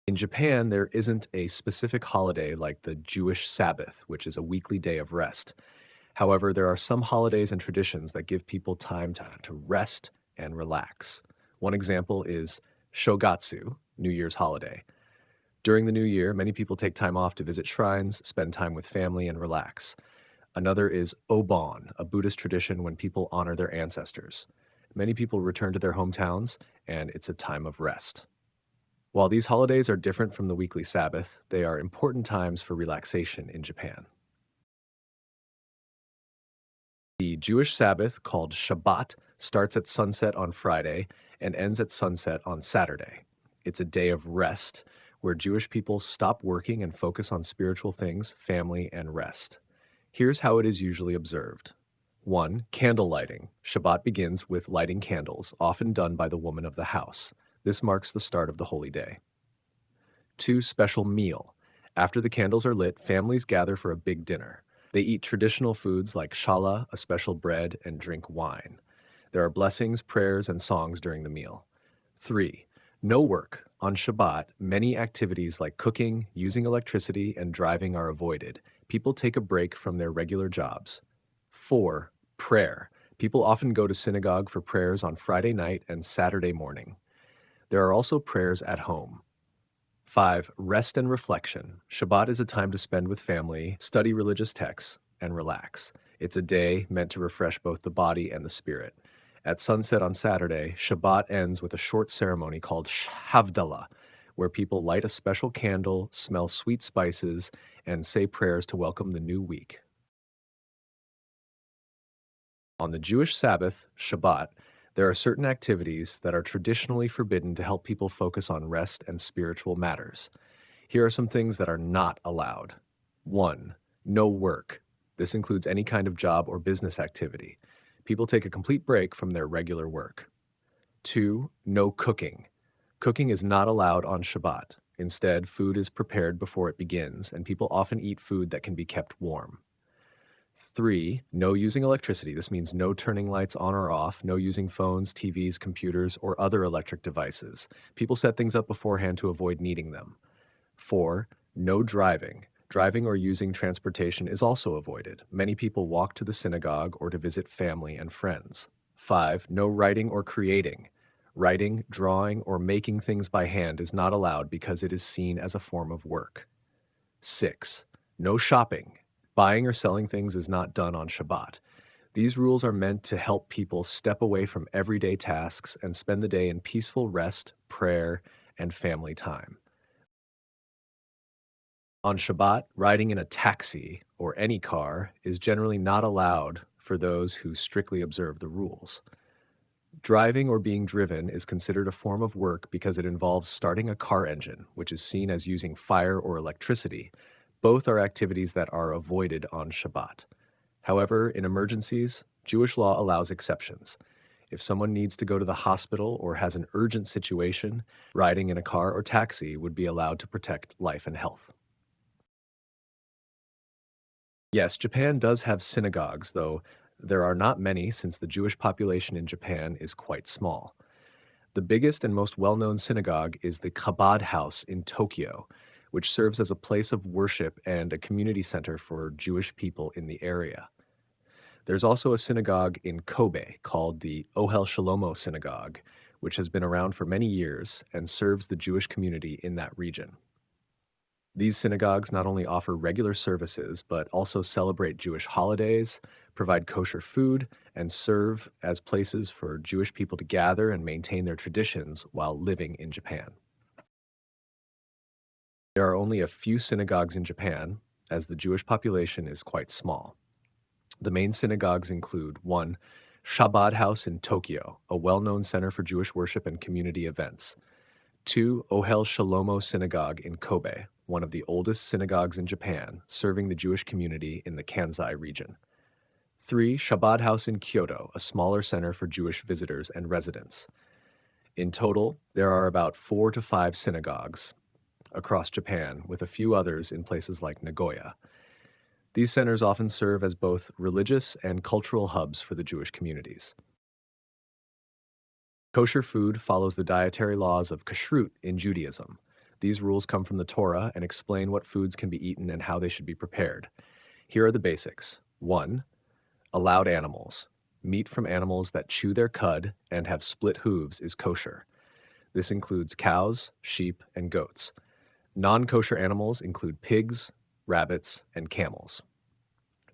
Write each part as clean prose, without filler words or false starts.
In Japan, there isn't a specific holiday like the Jewish Sabbath, which is a weekly day of rest. However, there are some holidays and traditions that give people time to rest and relax. One example is Shogatsu, New Year's holiday. During the new year, many people take time off to visit shrines, spend time with family, and relax. Another is Obon, a Buddhist tradition when people honor their ancestors. Many people return to their hometowns, and it's a time of rest. While these holidays are different from the weekly Sabbath, they are important times for relaxation in Japan. The Jewish Sabbath, called Shabbat, starts at sunset on Friday and ends at sunset on Saturday. It's a day of rest where Jewish people stop working and focus on spiritual things, family, and rest. Here's how it is usually observed. 1. Candle lighting. Shabbat begins with lighting candles, often done by the woman of the house. This marks the start of the holy day. 2. Special meal. After the candles are lit, families gather for a big dinner. They eat traditional foods like challah, a special bread, and drink wine. There are blessings, prayers, and songs during the meal. 3. No work. On Shabbat, many activities like cooking, using electricity, and driving are avoided. People take a break from their regular jobs. 4. Prayer. People often go to synagogue for prayers on Friday night and Saturday morning. There are also prayers at home. 5. Rest and reflection. Shabbat is a time to spend with family, study religious texts, and relax. It's a day meant to refresh both the body and the spirit. At sunset on Saturday, Shabbat ends with a short ceremony called Havdalah, where people light a special candle, smell sweet spices, and say prayers to welcome the new week. On the Jewish Sabbath, Shabbat, there are certain activities that are traditionally forbidden to help people focus on rest and spiritual matters. Here are some things that are not allowed. 1. No work. This includes any kind of job or business activity. People take a complete break from their regular work. 2. No cooking. Cooking is not allowed on Shabbat. Instead, food is prepared before it begins, and people often eat food that can be kept warm. 3. No using electricity. This means no turning lights on or off, no using phones, TVs, computers, or other electric devices. People set things up beforehand to avoid needing them. 4. No driving. Driving or using transportation is also avoided. Many people walk to the synagogue or to visit family and friends. 5. No writing or creating. Writing, drawing, or making things by hand is not allowed because it is seen as a form of work. 6. No shopping. Buying or selling things is not done on Shabbat. These rules are meant to help people step away from everyday tasks and spend the day in peaceful rest, prayer, and family time. On Shabbat, riding in a taxi or any car is generally not allowed for those who strictly observe the rules. Driving or being driven is considered a form of work because it involves starting a car engine, which is seen as using fire or electricity. Both are activities that are avoided on Shabbat. However, in emergencies, Jewish law allows exceptions. If someone needs to go to the hospital or has an urgent situation, riding in a car or taxi would be allowed to protect life and health. Yes, Japan does have synagogues, though there are not many since the Jewish population in Japan is quite small. The biggest and most well-known synagogue is the Chabad House in Tokyo, which serves as a place of worship and a community center for Jewish people in the area. There's also a synagogue in Kobe called the Ohel Shlomo Synagogue, which has been around for many years and serves the Jewish community in that region. These synagogues not only offer regular services, but also celebrate Jewish holidays, provide kosher food, and serve as places for Jewish people to gather and maintain their traditions while living in Japan. There are only a few synagogues in Japan, as the Jewish population is quite small. The main synagogues include 1. Chabad House in Tokyo, a well-known center for Jewish worship and community events. 2. Ohel Shlomo Synagogue in Kobe, one of the oldest synagogues in Japan, serving the Jewish community in the Kansai region. 3. Chabad House in Kyoto, a smaller center for Jewish visitors and residents. In total, there are about 4 to 5 synagogues across Japan, with a few others in places like Nagoya. These centers often serve as both religious and cultural hubs for the Jewish communities. Kosher food follows the dietary laws of kashrut in Judaism. These rules come from the Torah and explain what foods can be eaten and how they should be prepared. Here are the basics. 1. Allowed animals. Meat from animals that chew their cud and have split hooves is kosher. This includes cows, sheep, and goats. Non-kosher animals include pigs, rabbits, and camels.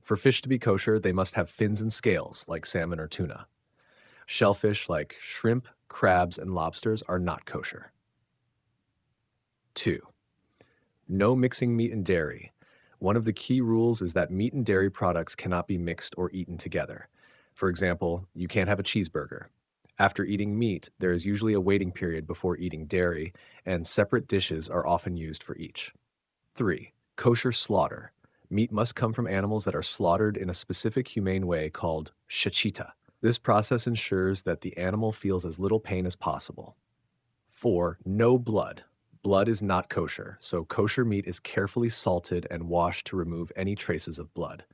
For fish to be kosher, they must have fins and scales, like salmon or tuna. Shellfish like shrimp, crabs, and lobsters are not kosher. 2. No mixing meat and dairy. One of the key rules is that meat and dairy products cannot be mixed or eaten together. For example, you can't have a cheeseburger. After eating meat, there is usually a waiting period before eating dairy, and separate dishes are often used for each. 3. Kosher slaughter. Meat must come from animals that are slaughtered in a specific humane way called shechita. This process ensures that the animal feels as little pain as possible. 4. No blood. Blood is not kosher, so kosher meat is carefully salted and washed to remove any traces of blood.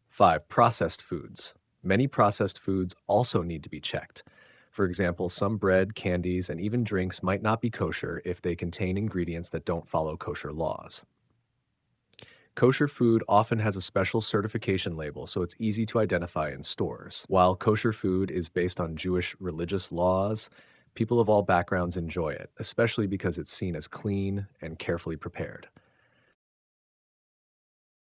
5. Processed foods. Many processed foods also need to be checked. For example, some bread, candies, and even drinks might not be kosher if they contain ingredients that don't follow kosher laws. Kosher food often has a special certification label, so it's easy to identify in stores. While kosher food is based on Jewish religious laws, people of all backgrounds enjoy it, especially because it's seen as clean and carefully prepared.